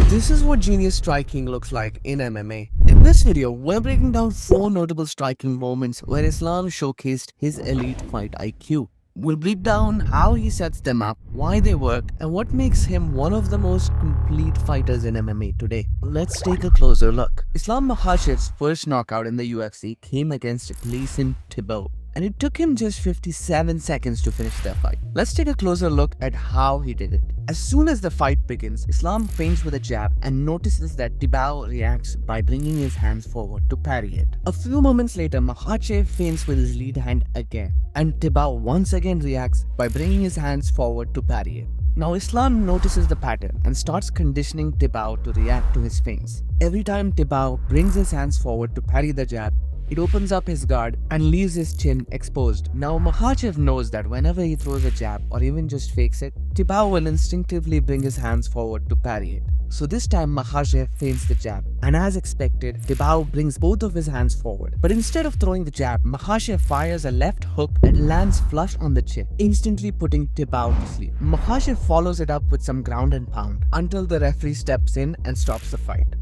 This is what genius striking looks like in MMA. In this video, we're breaking down 4 notable striking moments where Islam showcased his elite fight IQ. We'll break down how he sets them up, why they work, and what makes him one of the most complete fighters in MMA today. Let's take a closer look. Islam Makhachev's first knockout in the UFC came against Gleison Tibau, and it took him just 57 seconds to finish their fight. Let's take a closer look at how he did it. As soon as the fight begins, Islam feints with a jab and notices that Tibau reacts by bringing his hands forward to parry it. A few moments later, Makhachev feints with his lead hand again, and Tibau once again reacts by bringing his hands forward to parry it. Now Islam notices the pattern and starts conditioning Tibau to react to his feints. Every time Tibau brings his hands forward to parry the jab, it opens up his guard and leaves his chin exposed. Now Makhachev knows that whenever he throws a jab or even just fakes it, Tibau will instinctively bring his hands forward to parry it. So this time Makhachev feints the jab, and as expected, Tibau brings both of his hands forward. But instead of throwing the jab, Makhachev fires a left hook that lands flush on the chin, instantly putting Tibau to sleep. Makhachev follows it up with some ground and pound until the referee steps in and stops the fight.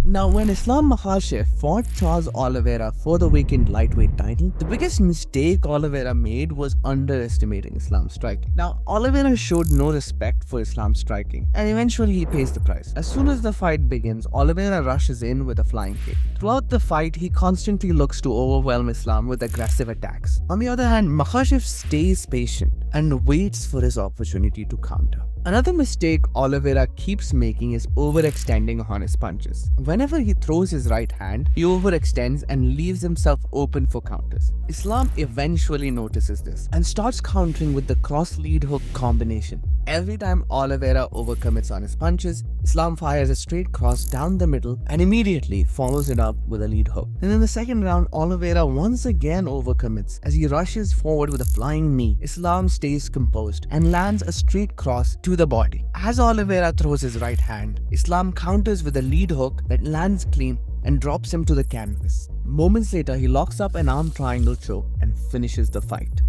Now, when Islam Makhachev fought Charles Oliveira for the vacant lightweight title, the biggest mistake Oliveira made was underestimating Islam's striking. Now, Oliveira showed no respect for Islam's striking, and eventually he pays the price. As soon as the fight begins, Oliveira rushes in with a flying kick. Throughout the fight, he constantly looks to overwhelm Islam with aggressive attacks. On the other hand, Makhachev stays patient and waits for his opportunity to counter. Another mistake Oliveira keeps making is overextending on his punches. Whenever he throws his right hand, he overextends and leaves himself open for counters. Islam eventually notices this and starts countering with the cross lead hook combination. Every time Oliveira overcommits on his punches, Islam fires a straight cross down the middle and immediately follows it up with a lead hook. And in the second round, Oliveira once again overcommits as he rushes forward with a flying knee. Islam stays composed and lands a straight cross to the body. As Oliveira throws his right hand, Islam counters with a lead hook that lands clean and drops him to the canvas. Moments later, he locks up an arm triangle choke and finishes the fight.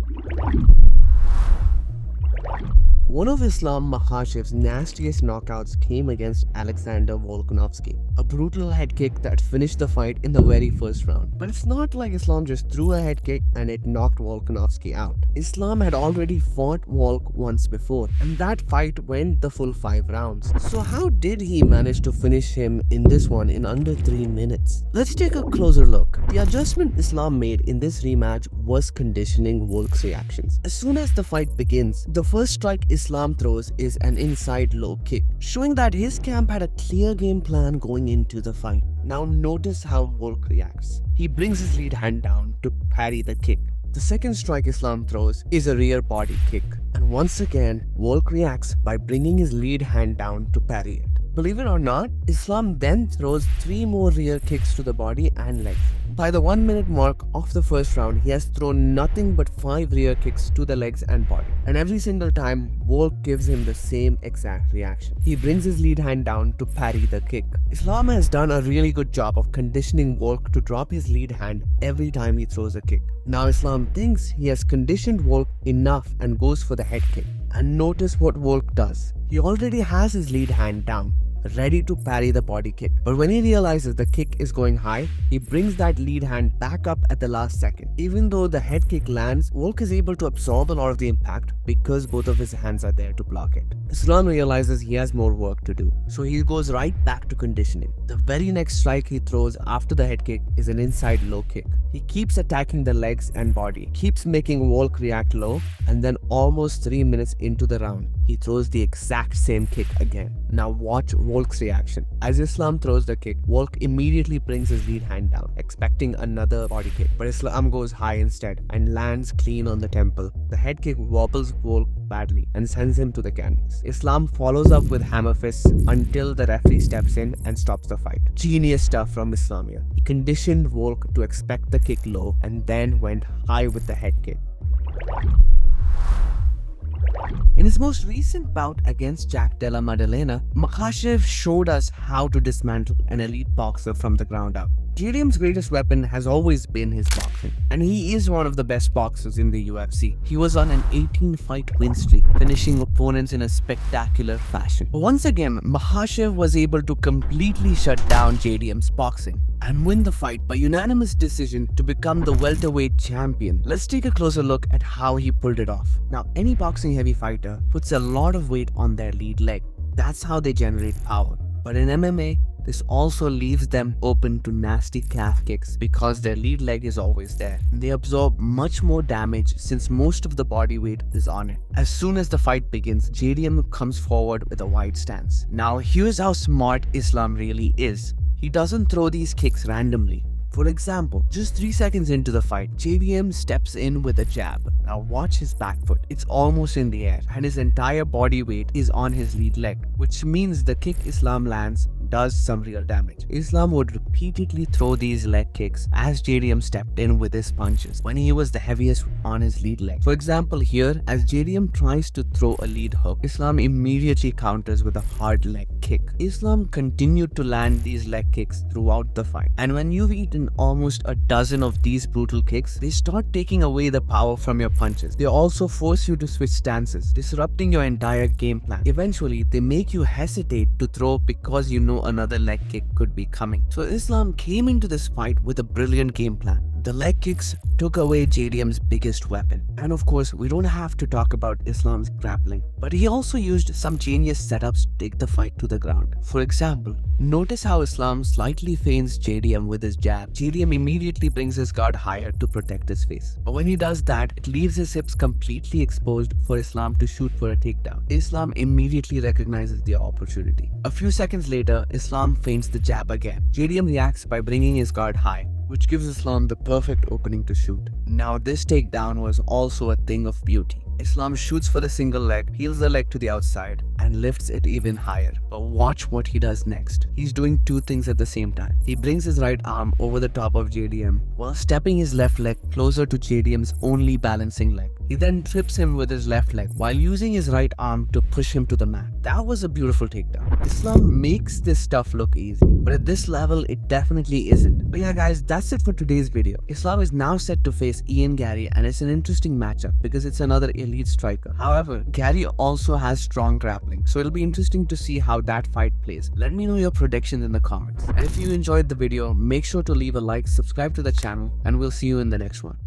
One of Islam Makhachev's nastiest knockouts came against Alexander Volkanovski, a brutal head kick that finished the fight in the very first round. But it's not like Islam just threw a head kick and it knocked Volkanovski out. Islam had already fought Volk once before, and that fight went the full 5 rounds. So how did he manage to finish him in this one in under 3 minutes? Let's take a closer look. The adjustment Islam made in this rematch was conditioning Volk's reactions. As soon as the fight begins, the first strike Islam throws is an inside low kick, showing that his camp had a clear game plan going into the fight. Now notice how Volk reacts. He brings his lead hand down to parry the kick. The second strike Islam throws is a rear body kick, and once again Volk reacts by bringing his lead hand down to parry it. Believe it or not, Islam then throws 3 more rear kicks to the body and legs. By the 1 minute mark of the first round, he has thrown nothing but 5 rear kicks to the legs and body. And every single time, Volk gives him the same exact reaction. He brings his lead hand down to parry the kick. Islam has done a really good job of conditioning Volk to drop his lead hand every time he throws a kick. Now Islam thinks he has conditioned Volk enough and goes for the head kick. And notice what Volk does. He already has his lead hand down, ready to parry the body kick. But when he realizes the kick is going high, he brings that lead hand back up at the last second. Even though the head kick lands, Volk is able to absorb a lot of the impact because both of his hands are there to block it. Islam realizes he has more work to do, so he goes right back to conditioning. The very next strike he throws after the head kick is an inside low kick. He keeps attacking the legs and body, keeps making Volk react low, and then almost 3 minutes into the round, he throws the exact same kick again. Now watch Volk's reaction. As Islam throws the kick, Volk immediately brings his lead hand down, expecting another body kick. But Islam goes high instead and lands clean on the temple. The head kick wobbles Volk badly and sends him to the canvas. Islam follows up with hammer fists until the referee steps in and stops the fight. Genius stuff from Islam here. He conditioned Volk to expect the kick low and then went high with the head kick. In his most recent bout against Della Maddalena, Makhachev showed us how to dismantle an elite boxer from the ground up. JDM's greatest weapon has always been his boxing, and he is one of the best boxers in the UFC. He was on an 18-fight win streak, finishing opponents in a spectacular fashion. But once again, Makhachev was able to completely shut down JDM's boxing and win the fight by unanimous decision to become the welterweight champion. Let's take a closer look at how he pulled it off. Now, any boxing heavy fighter puts a lot of weight on their lead leg. That's how they generate power. But in MMA, this also leaves them open to nasty calf kicks because their lead leg is always there. They absorb much more damage since most of the body weight is on it. As soon as the fight begins, JDM comes forward with a wide stance. Now here's how smart Islam really is. He doesn't throw these kicks randomly. For example, just 3 seconds into the fight, JDM steps in with a jab. Now watch his back foot. It's almost in the air and his entire body weight is on his lead leg, which means the kick Islam lands does some real damage. Islam would repeatedly throw these leg kicks as JDM stepped in with his punches when he was the heaviest on his lead leg. For example, here, as JDM tries to throw a lead hook, Islam immediately counters with a hard leg kick. Islam continued to land these leg kicks throughout the fight, and when you've eaten almost a dozen of these brutal kicks, they start taking away the power from your punches. They also force you to switch stances, disrupting your entire game plan. Eventually, they make you hesitate to throw because you know another leg kick could be coming. So Islam came into this fight with a brilliant game plan. The leg kicks took away JDM's biggest weapon. And of course, we don't have to talk about Islam's grappling, but he also used some genius setups to take the fight to the ground. For example, notice how Islam slightly feints JDM with his jab. JDM immediately brings his guard higher to protect his face. But when he does that, it leaves his hips completely exposed for Islam to shoot for a takedown. Islam immediately recognizes the opportunity. A few seconds later, Islam feints the jab again. JDM reacts by bringing his guard high, which gives Islam the perfect opening to shoot. Now this takedown was also a thing of beauty. Islam shoots for the single leg, heels the leg to the outside, and lifts it even higher. But watch what he does next. He's doing two things at the same time. He brings his right arm over the top of JDM while stepping his left leg closer to JDM's only balancing leg. He then trips him with his left leg while using his right arm to push him to the mat. That was a beautiful takedown. Islam makes this stuff look easy, but at this level, it definitely isn't. But yeah guys, that's it for today's video. Islam is now set to face Ian Garry, and it's an interesting matchup because it's another elite striker. However, Garry also has strong grappling, so it'll be interesting to see how that fight plays. Let me know your predictions in the comments. And if you enjoyed the video, make sure to leave a like, subscribe to the channel, and we'll see you in the next one.